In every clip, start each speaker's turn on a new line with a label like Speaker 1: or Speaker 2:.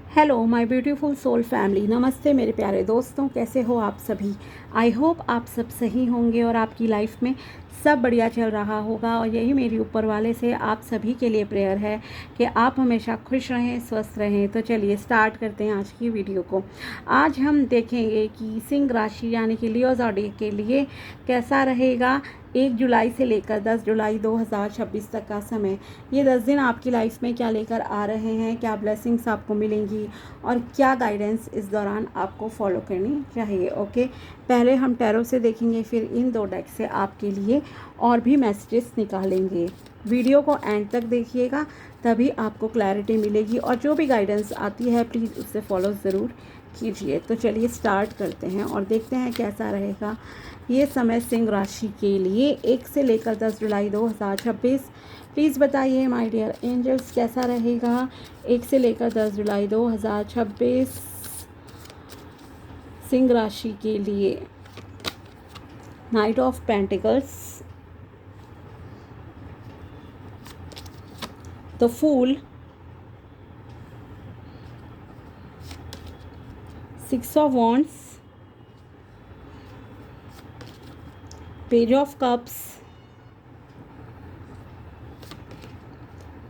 Speaker 1: Hello my beautiful soul family, नमस्ते मेरे प्यारे दोस्तों, कैसे हो आप सभी। आई होप आप सब सही होंगे और आपकी लाइफ में सब बढ़िया चल रहा होगा। और यही मेरी ऊपर वाले से आप सभी के लिए प्रेयर है कि आप हमेशा खुश रहें, स्वस्थ रहें। तो चलिए स्टार्ट करते हैं आज की वीडियो को। आज हम देखेंगे कि सिंह राशि यानी कि लियो ज़ोडिएक के लिए कैसा रहेगा 1 जुलाई से लेकर 10 जुलाई 2026 तक का समय। ये 10 दिन आपकी लाइफ में क्या लेकर आ रहे हैं, क्या ब्लेसिंग्स आपको मिलेंगी और क्या गाइडेंस इस दौरान आपको फॉलो करनी चाहिए। ओके, पहले हम टैरो से देखेंगे, फिर इन 2 डेक से आपके लिए और भी मैसेजेस निकालेंगे। वीडियो को एंड तक देखिएगा, तभी आपको क्लैरिटी मिलेगी और जो भी गाइडेंस आती है प्लीज़ उससे फॉलो ज़रूर कीजिए। तो चलिए स्टार्ट करते हैं और देखते हैं कैसा रहेगा ये समय सिंह राशि के लिए 1 से लेकर 10 जुलाई 2026। प्लीज़ बताइए माय डियर एंजल्स कैसा रहेगा 1 से लेकर 10 जुलाई 2026 सिंह राशि के लिए। Knight of pentacles, the fool, 6 of wands, page of cups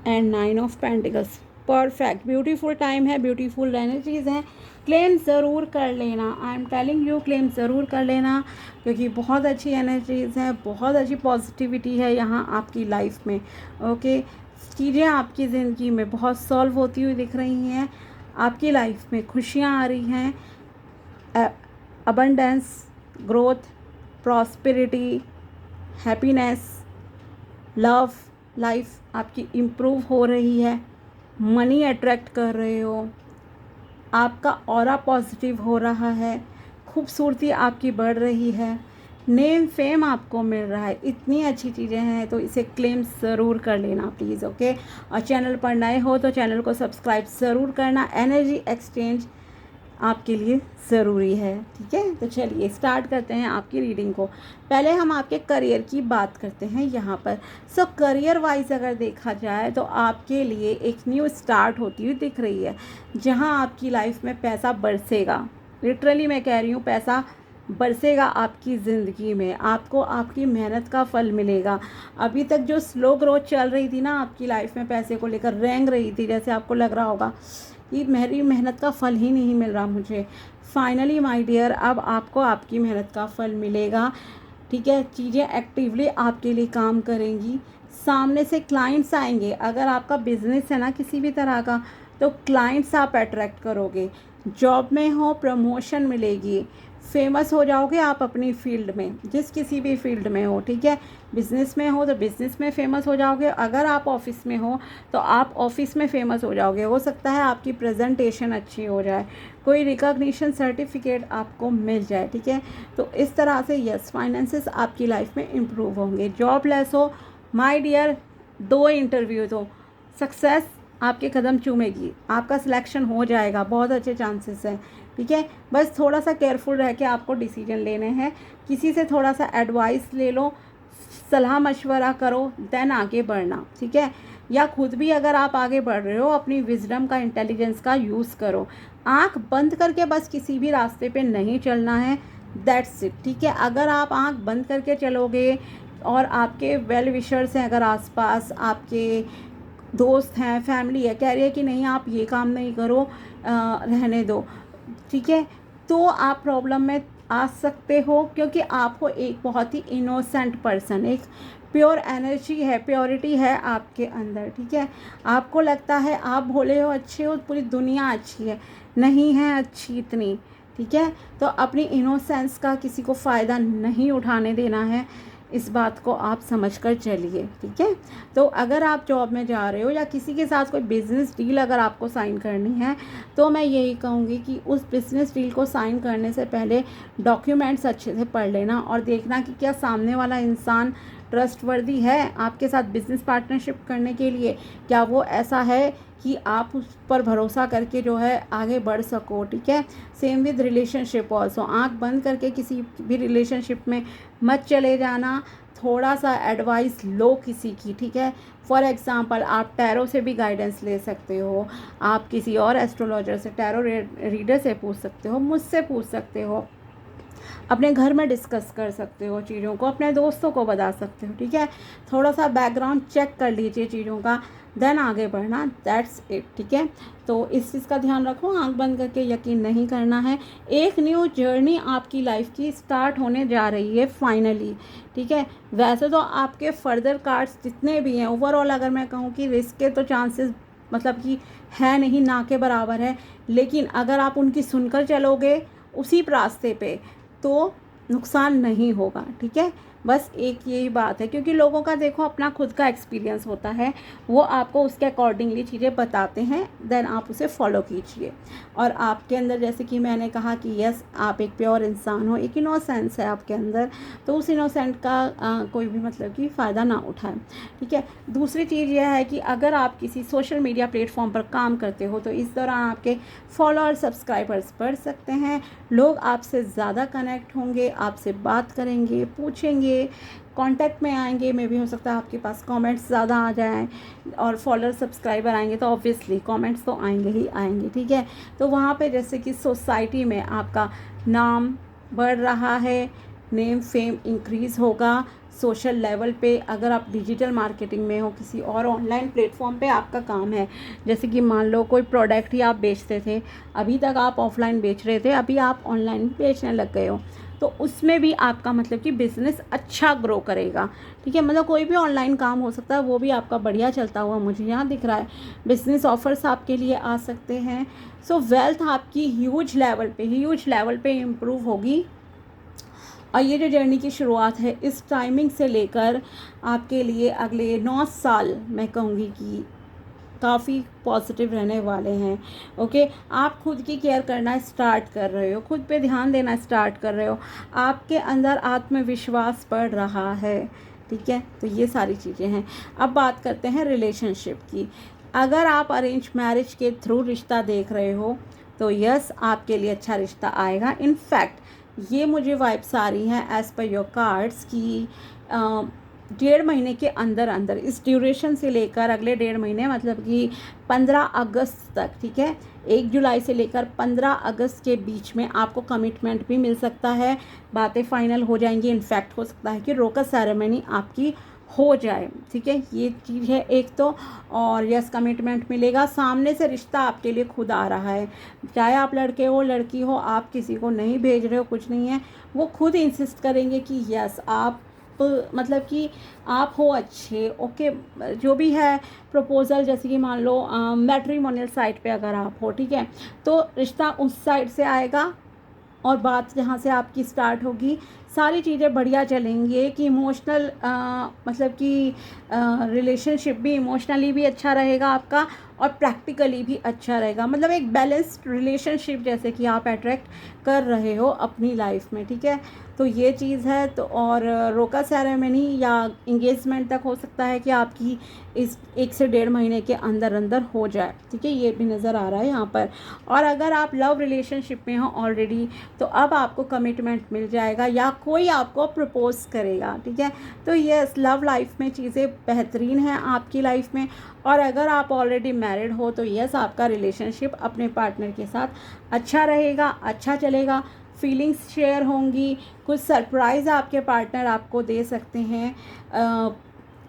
Speaker 1: and 9 of pentacles. Perfect, beautiful time है, ब्यूटीफुल एनर्जीज हैं। क्लेम ज़रूर कर लेना, I am telling you, claim ज़रूर कर लेना, क्योंकि बहुत अच्छी एनर्जीज हैं, बहुत अच्छी पॉजिटिविटी है यहाँ आपकी लाइफ में। ओके, चीज़ें आपकी ज़िंदगी में बहुत सॉल्व होती हुई दिख रही हैं, आपकी लाइफ में खुशियाँ आ रही हैं, abundance, growth, prosperity, happiness, love life आपकी इम्प्रूव हो रही है, मनी अट्रैक्ट कर रहे हो, आपका ऑरा पॉजिटिव हो रहा है, खूबसूरती आपकी बढ़ रही है, नेम फेम आपको मिल रहा है। इतनी अच्छी चीज़ें हैं, तो इसे क्लेम ज़रूर कर लेना प्लीज़। ओके, और चैनल पर नए हो तो चैनल को सब्सक्राइब ज़रूर करना। एनर्जी एक्सचेंज आपके लिए ज़रूरी है, ठीक है। तो चलिए स्टार्ट करते हैं आपकी रीडिंग को। पहले हम आपके करियर की बात करते हैं यहाँ पर। सो करियर वाइज अगर देखा जाए तो आपके लिए एक न्यू स्टार्ट होती हुई दिख रही है, जहाँ आपकी लाइफ में पैसा बरसेगा। लिटरली मैं कह रही हूँ, पैसा बरसेगा आपकी ज़िंदगी में, आपको आपकी मेहनत का फल मिलेगा। अभी तक जो स्लो ग्रोथ चल रही थी ना आपकी लाइफ में, पैसे को लेकर रेंग रही थी, जैसे आपको लग रहा होगा कि मेरी मेहनत का फल ही नहीं मिल रहा मुझे, फाइनली माय डियर अब आपको आपकी मेहनत का फल मिलेगा, ठीक है। चीज़ें एक्टिवली आपके लिए काम करेंगी, सामने से क्लाइंट्स आएंगे। अगर आपका बिजनेस है ना किसी भी तरह का, तो क्लाइंट्स आप अट्रैक्ट करोगे। जॉब में हो, प्रमोशन मिलेगी, फेमस हो जाओगे आप अपनी फील्ड में, जिस किसी भी फील्ड में हो, ठीक है। बिज़नेस में हो तो बिज़नेस में फेमस हो जाओगे, अगर आप ऑफिस में हो तो आप ऑफिस में फेमस हो जाओगे। हो सकता है आपकी प्रेजेंटेशन अच्छी हो जाए, कोई रिकॉग्निशन सर्टिफिकेट आपको मिल जाए, ठीक है। तो इस तरह से यस, फाइनेंसेस आपकी लाइफ में इम्प्रूव होंगे। जॉबलेस हो माय डियर, 2 इंटरव्यू तो सक्सेस आपके कदम चूमेगी, आपका सिलेक्शन हो जाएगा, बहुत अच्छे चांसेस हैं, ठीक है। बस थोड़ा सा केयरफुल रह के आपको डिसीजन लेने हैं, किसी से थोड़ा सा एडवाइस ले लो, सलाह मशवरा करो, देन आगे बढ़ना, ठीक है। या खुद भी अगर आप आगे बढ़ रहे हो, अपनी विजडम का, इंटेलिजेंस का यूज़ करो। आंख बंद करके बस किसी भी रास्ते पे नहीं चलना है, दैट्स इट, ठीक है। अगर आप आंख बंद करके चलोगे और आपके वेल विशर्स हैं, अगर आसपास आपके दोस्त हैं, फैमिली है, कह रही है कि नहीं आप ये काम नहीं करो, रहने दो, ठीक है, तो आप प्रॉब्लम में आ सकते हो, क्योंकि आपको एक बहुत ही इनोसेंट पर्सन, एक प्योर एनर्जी है, प्योरिटी है आपके अंदर, ठीक है। आपको लगता है आप भोले हो, अच्छे हो, पूरी दुनिया अच्छी है, नहीं है अच्छी इतनी, ठीक है। तो अपनी इनोसेंस का किसी को फ़ायदा नहीं उठाने देना है, इस बात को आप समझकर चलिए, ठीक है। तो अगर आप जॉब में जा रहे हो या किसी के साथ कोई बिज़नेस डील अगर आपको साइन करनी है, तो मैं यही कहूँगी कि उस बिज़नेस डील को साइन करने से पहले डॉक्यूमेंट्स अच्छे से पढ़ लेना और देखना कि क्या सामने वाला इंसान ट्रस्टवर्दी है आपके साथ बिजनेस पार्टनरशिप करने के लिए? क्या वो ऐसा है कि आप उस पर भरोसा करके जो है आगे बढ़ सको? ठीक है, सेम विद रिलेशनशिप ऑल्सो, आँख बंद करके किसी भी रिलेशनशिप में मत चले जाना, थोड़ा सा एडवाइस लो किसी की। ठीक है, फॉर एग्ज़ाम्पल आप टैरो से भी गाइडेंस ले सकते हो, आप किसी और एस्ट्रोलॉजर से, टैरो रीडर से पूछ सकते हो, मुझसे पूछ सकते हो, अपने घर में डिस्कस कर सकते हो चीज़ों को, अपने दोस्तों को बता सकते हो। ठीक है, थोड़ा सा बैकग्राउंड चेक कर लीजिए चीज़ों का, देन आगे बढ़ना, दैट्स इट। ठीक है, तो इस चीज़ का ध्यान रखो, आंख बंद करके यकीन नहीं करना है। एक न्यू जर्नी आपकी लाइफ की स्टार्ट होने जा रही है फाइनली। ठीक है, वैसे तो आपके फर्दर कार्ड्स जितने भी हैं, ओवरऑल अगर मैं कहूँ कि रिस्क के तो चांसेस मतलब कि है नहीं, ना के बराबर है, लेकिन अगर आप उनकी सुनकर चलोगे उसी रास्ते पे तो नुकसान नहीं होगा। ठीक है, बस एक यही बात है, क्योंकि लोगों का देखो अपना खुद का एक्सपीरियंस होता है, वो आपको उसके अकॉर्डिंगली चीज़ें बताते हैं, देन आप उसे फॉलो कीजिए। और आपके अंदर जैसे कि मैंने कहा कि यस आप एक प्योर इंसान हो, एक इनोसेंस है आपके अंदर, तो उस इनोसेंट का कोई भी मतलब कि फ़ायदा ना उठाए। ठीक है, दूसरी चीज़ यह है कि अगर आप किसी सोशल मीडिया प्लेटफॉर्म पर काम करते हो तो इस दौरान आपके फॉलोअर सब्सक्राइबर्स बढ़ सकते हैं, लोग आपसे ज़्यादा कनेक्ट होंगे, आपसे बात करेंगे, पूछेंगे, कांटेक्ट में आएंगे, मे भी हो सकता है आपके पास कमेंट्स ज़्यादा आ जाएं, और फॉलोअर सब्सक्राइबर आएंगे तो ऑब्वियसली कमेंट्स तो आएंगे ही आएंगे। ठीक है, तो वहाँ पे जैसे कि सोसाइटी में आपका नाम बढ़ रहा है, नेम फेम इंक्रीज़ होगा, सोशल लेवल पे अगर आप डिजिटल मार्केटिंग में हो, किसी और ऑनलाइन प्लेटफॉर्म पे आपका काम है, जैसे कि मान लो कोई प्रोडक्ट ही आप बेचते थे, अभी तक आप ऑफलाइन बेच रहे थे, अभी आप ऑनलाइन बेचने लग गए हो, तो उसमें भी आपका मतलब कि बिज़नेस अच्छा ग्रो करेगा। ठीक है, मतलब कोई भी ऑनलाइन काम हो सकता है, वो भी आपका बढ़िया चलता हुआ मुझे यहाँ दिख रहा है, बिज़नेस ऑफर्स आपके लिए आ सकते हैं। सो वेल्थ आपकी ह्यूज लेवल पे इम्प्रूव होगी। और ये जो जर्नी की शुरुआत है इस टाइमिंग से लेकर आपके लिए अगले 9 साल मैं कहूँगी कि काफ़ी पॉजिटिव रहने वाले हैं। ओके, आप खुद की केयर करना स्टार्ट कर रहे हो, खुद पे ध्यान देना स्टार्ट कर रहे हो, आपके अंदर आत्मविश्वास बढ़ रहा है। ठीक है, तो ये सारी चीज़ें हैं। अब बात करते हैं रिलेशनशिप की। अगर आप अरेंज मैरिज के थ्रू रिश्ता देख रहे हो तो यस आपके लिए अच्छा रिश्ता आएगा। इनफैक्ट ये मुझे वाइब्स आ रही हैं एज़ पर योर कार्ड्स की 1.5 महीने के अंदर अंदर, इस ड्यूरेशन से लेकर अगले 1.5 महीने मतलब कि 15 अगस्त तक। ठीक है, 1 जुलाई से लेकर 15 अगस्त के बीच में आपको कमिटमेंट भी मिल सकता है, बातें फाइनल हो जाएंगी। इनफैक्ट हो सकता है कि रोका सेरेमनी आपकी हो जाए। ठीक है, ये चीज़ है एक तो, और यस कमिटमेंट मिलेगा, सामने से रिश्ता आपके लिए खुद आ रहा है, चाहे आप लड़के हो लड़की हो, आप किसी को नहीं भेज रहे हो, कुछ नहीं है, वो खुद इंसिस्ट करेंगे कि यस आप मतलब कि आप हो अच्छे। ओके, जो भी है प्रपोज़ल, जैसे कि मान लो मैट्रिमोनियल साइट पे अगर आप हो, ठीक है, तो रिश्ता उस साइड से आएगा और बात जहाँ से आपकी स्टार्ट होगी, सारी चीज़ें बढ़िया चलेंगी कि इमोशनल मतलब कि रिलेशनशिप भी इमोशनली भी अच्छा रहेगा आपका और प्रैक्टिकली भी अच्छा रहेगा, मतलब एक बैलेंस्ड रिलेशनशिप जैसे कि आप अट्रैक्ट कर रहे हो अपनी लाइफ में। ठीक है, तो ये चीज़ है। तो और रोका सेरेमनी या इंगेजमेंट तक हो सकता है कि आपकी इस 1 से 1.5 महीने के अंदर अंदर हो जाए। ठीक है, ये भी नज़र आ रहा है यहाँ पर। और अगर आप लव रिलेशनशिप में हो ऑलरेडी तो अब आपको कमिटमेंट मिल जाएगा या कोई आपको प्रपोज करेगा। ठीक है, तो यस लव लाइफ में चीज़ें बेहतरीन हैं आपकी लाइफ में। और अगर आप ऑलरेडी मैरिड हो तो यस आपका रिलेशनशिप अपने पार्टनर के साथ अच्छा रहेगा, अच्छा चलेगा, फीलिंग्स शेयर होंगी, कुछ सरप्राइज़ आपके पार्टनर आपको दे सकते हैं।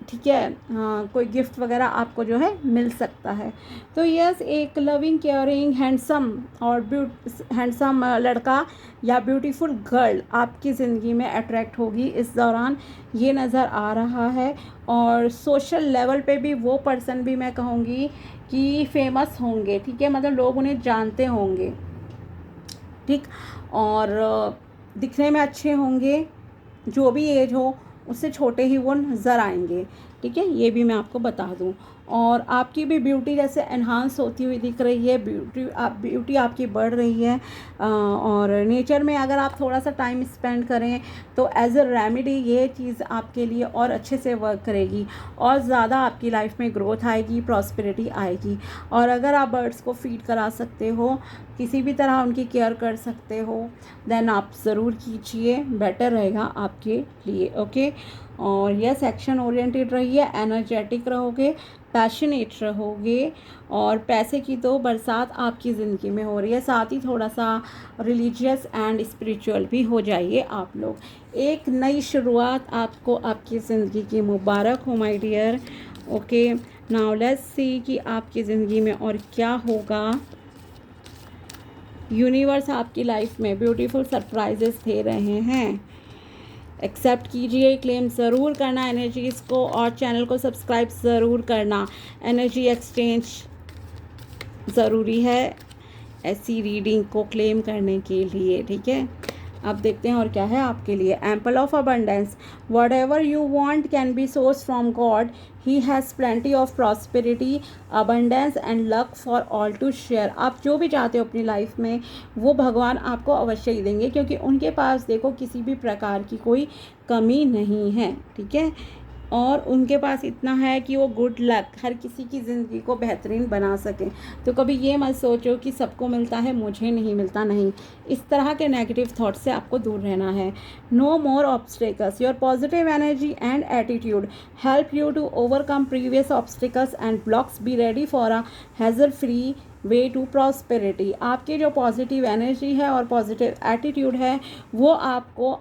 Speaker 1: ठीक है, हाँ, कोई गिफ्ट वगैरह आपको जो है मिल सकता है। तो यस एक लविंग केयरिंग हैंडसम और हैंडसम लड़का या ब्यूटीफुल गर्ल आपकी ज़िंदगी में अट्रैक्ट होगी इस दौरान, ये नज़र आ रहा है। और सोशल लेवल पे भी वो पर्सन भी मैं कहूँगी कि फेमस होंगे। ठीक है, मतलब लोग उन्हें जानते होंगे। ठीक, और दिखने में अच्छे होंगे, जो भी एज हो उससे छोटे ही वो नज़र आएंगे। ठीक है, ये भी मैं आपको बता दूं। और आपकी भी ब्यूटी जैसे एनहांस होती हुई दिख रही है, ब्यूटी आपकी बढ़ रही है। और नेचर में अगर आप थोड़ा सा टाइम स्पेंड करें तो एज अ रेमेडी ये चीज़ आपके लिए और अच्छे से वर्क करेगी और ज़्यादा आपकी लाइफ में ग्रोथ आएगी, प्रॉस्पेरिटी आएगी। और अगर आप बर्ड्स को फीड करा सकते हो, किसी भी तरह उनकी केयर कर सकते हो, देन आप ज़रूर कीजिए, बेटर रहेगा आपके लिए। ओके। और यस, एक्शन ओरिएंटेड रहिए, एनर्जेटिक रहोगे, पैशनेट रहोगे। और पैसे की तो बरसात आपकी ज़िंदगी में हो रही है, साथ ही थोड़ा सा रिलीजियस एंड स्पिरिचुअल भी हो जाइए आप लोग। एक नई शुरुआत आपको आपकी ज़िंदगी की मुबारक हो my dear. Okay, now let's see कि आपकी ज़िंदगी में और क्या होगा। यूनिवर्स आपकी लाइफ में ब्यूटीफुल सरप्राइजेस दे रहे हैं। एक्सेप्ट कीजिए, क्लेम ज़रूर करना एनर्जीज़ को, और चैनल को सब्सक्राइब ज़रूर करना। एनर्जी एक्सचेंज ज़रूरी है ऐसी रीडिंग को क्लेम करने के लिए, ठीक है। अब देखते हैं और क्या है आपके लिए। Ample of abundance, whatever you want can be source from God, he has plenty of prosperity, abundance and luck for all to share. आप जो भी चाहते हो अपनी लाइफ में वो भगवान आपको अवश्य ही देंगे, क्योंकि उनके पास देखो किसी भी प्रकार की कोई कमी नहीं है, ठीक है। और उनके पास इतना है कि वो गुड लक हर किसी की ज़िंदगी को बेहतरीन बना सकें। तो कभी ये मत सोचो कि सबको मिलता है मुझे नहीं मिलता, नहीं। इस तरह के नेगेटिव थॉट से आपको दूर रहना है। No more obstacles, your positive energy and attitude help you to overcome previous obstacles and blocks. Be ready for a hassle free way to prosperity. आपकी जो पॉजिटिव एनर्जी है और पॉजिटिव एटीट्यूड है वो आपको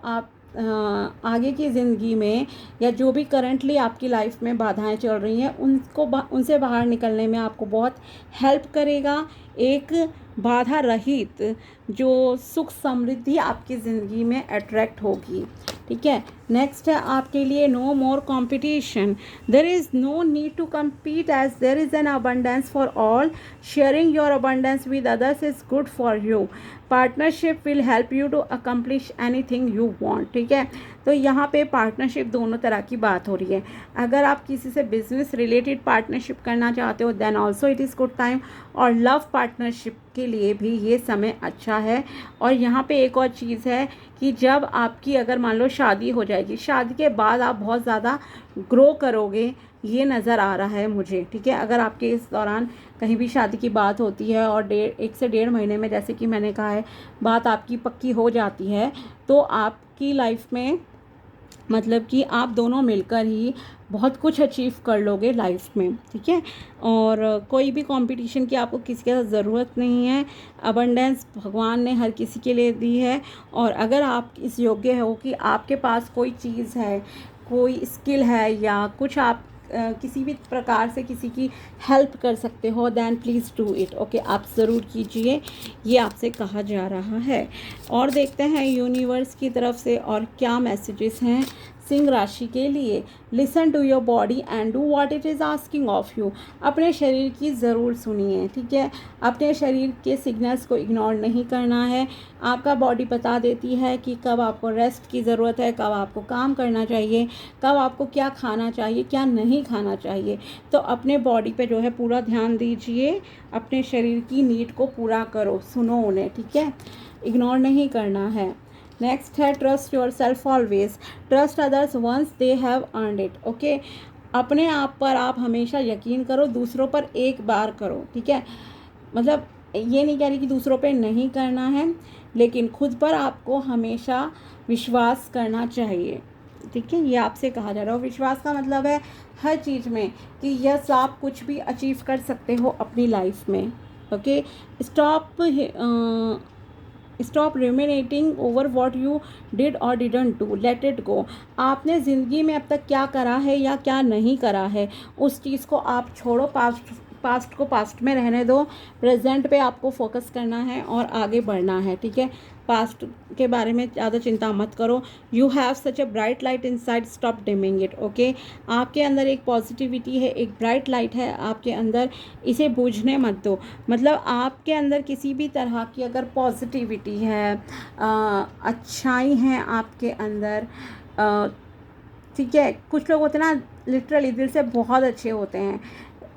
Speaker 1: आगे की ज़िंदगी में या जो भी करंटली आपकी लाइफ में बाधाएं चल रही हैं उनसे बाहर निकलने में आपको बहुत हेल्प करेगा। एक बाधा रहित जो सुख समृद्धि आपकी ज़िंदगी में अट्रैक्ट होगी, ठीक है। नेक्स्ट है आपके लिए no more competition, there is no need to compete as there is an abundance for all, sharing your abundance with others is good for you, partnership will help you to accomplish anything you want, ठीक है। तो यहाँ पे partnership दोनों तरह की बात हो रही है। अगर आप किसी से बिजनेस रिलेटेड पार्टनरशिप करना चाहते हो then also it is good time, और लव पार्टनरशिप के लिए भी ये समय अच्छा है। और यहाँ पे एक और चीज़ है कि जब आपकी अगर मान लो शादी हो जाएगी, शादी के बाद आप बहुत ज़्यादा ग्रो करोगे, ये नज़र आ रहा है मुझे, ठीक है। अगर आपके इस दौरान कहीं भी शादी की बात होती है और 1 से 1.5 महीने में जैसे कि मैंने कहा है बात आपकी पक्की हो जाती है, तो आपकी लाइफ में मतलब कि आप दोनों मिलकर ही बहुत कुछ अचीव कर लोगे लाइफ में, ठीक है। और कोई भी कंपटीशन की आपको किसी के साथ ज़रूरत नहीं है। अबंडेंस भगवान ने हर किसी के लिए दी है, और अगर आप इस योग्य हो कि आपके पास कोई चीज़ है, कोई स्किल है या कुछ आप किसी भी प्रकार से किसी की हेल्प कर सकते हो then please do it. Okay, आप ज़रूर कीजिए, ये आपसे कहा जा रहा है। और देखते हैं यूनिवर्स की तरफ से और क्या मैसेजेस हैं सिंह राशि के लिए। Listen to your body and do what it is asking of you. अपने शरीर की ज़रूर सुनिए, ठीक है। अपने शरीर के सिग्नल्स को इग्नोर नहीं करना है। आपका बॉडी बता देती है कि कब आपको रेस्ट की ज़रूरत है, कब आपको काम करना चाहिए, कब आपको क्या खाना चाहिए, क्या नहीं खाना चाहिए। तो अपने बॉडी पे जो है पूरा ध्यान दीजिए, अपने शरीर की नीड को पूरा करो, सुनो उन्हें, ठीक है, इग्नोर नहीं करना है। नेक्स्ट है trust yourself always, trust others once they have earned it. Okay, अपने आप पर आप हमेशा यकीन करो, दूसरों पर एक बार करो, ठीक है। मतलब ये नहीं कह रही कि दूसरों पे नहीं करना है, लेकिन खुद पर आपको हमेशा विश्वास करना चाहिए, ठीक है। ये आपसे कहा जा रहा है। विश्वास का मतलब है हर चीज़ में कि यस आप कुछ भी अचीव कर सकते हो अपनी लाइफ में। Okay, stop ruminating over what you did और didn't do, let it go. आपने ज़िंदगी में अब तक क्या करा है या क्या नहीं करा है उस चीज़ को आप छोड़ो, पास्ट को पास्ट में रहने दो। प्रेजेंट पे आपको फोकस करना है और आगे बढ़ना है, ठीक है। पास्ट के बारे में ज़्यादा चिंता मत करो। You have such a bright light inside, stop dimming it. Okay, आपके अंदर एक पॉजिटिविटी है, एक ब्राइट लाइट है आपके अंदर, इसे बूझने मत दो। मतलब आपके अंदर किसी भी तरह की अगर पॉजिटिविटी है, अच्छाई है आपके अंदर, ठीक है। कुछ लोग होते हैं ना लिटरली दिल से बहुत अच्छे होते हैं,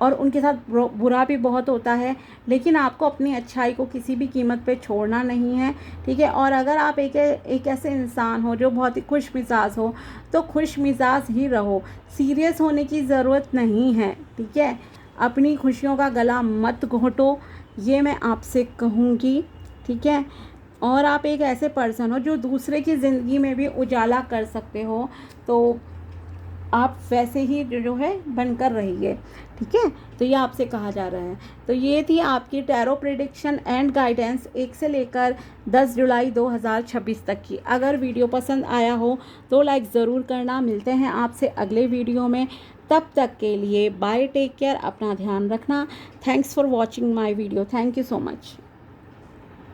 Speaker 1: और उनके साथ बुरा भी बहुत होता है, लेकिन आपको अपनी अच्छाई को किसी भी कीमत पे छोड़ना नहीं है, ठीक है। और अगर आप एक ऐसे इंसान हो जो बहुत ही खुश मिजाज हो, तो खुश मिजाज ही रहो, सीरियस होने की ज़रूरत नहीं है, ठीक है। अपनी खुशियों का गला मत घोटो, ये मैं आपसे कहूँगी, ठीक है। और आप एक ऐसे पर्सन हो जो दूसरे की ज़िंदगी में भी उजाला कर सकते हो, तो आप वैसे ही जो है बनकर रहिए, ठीक है। तो ये आपसे कहा जा रहा है। तो ये थी आपकी टैरो प्रेडिक्शन एंड गाइडेंस 1 से लेकर 10 जुलाई 2026 तक की। अगर वीडियो पसंद आया हो तो लाइक ज़रूर करना। मिलते हैं आपसे अगले वीडियो में, तब तक के लिए बाय, टेक केयर, अपना ध्यान रखना। Thanks for watching my video, thank you so much.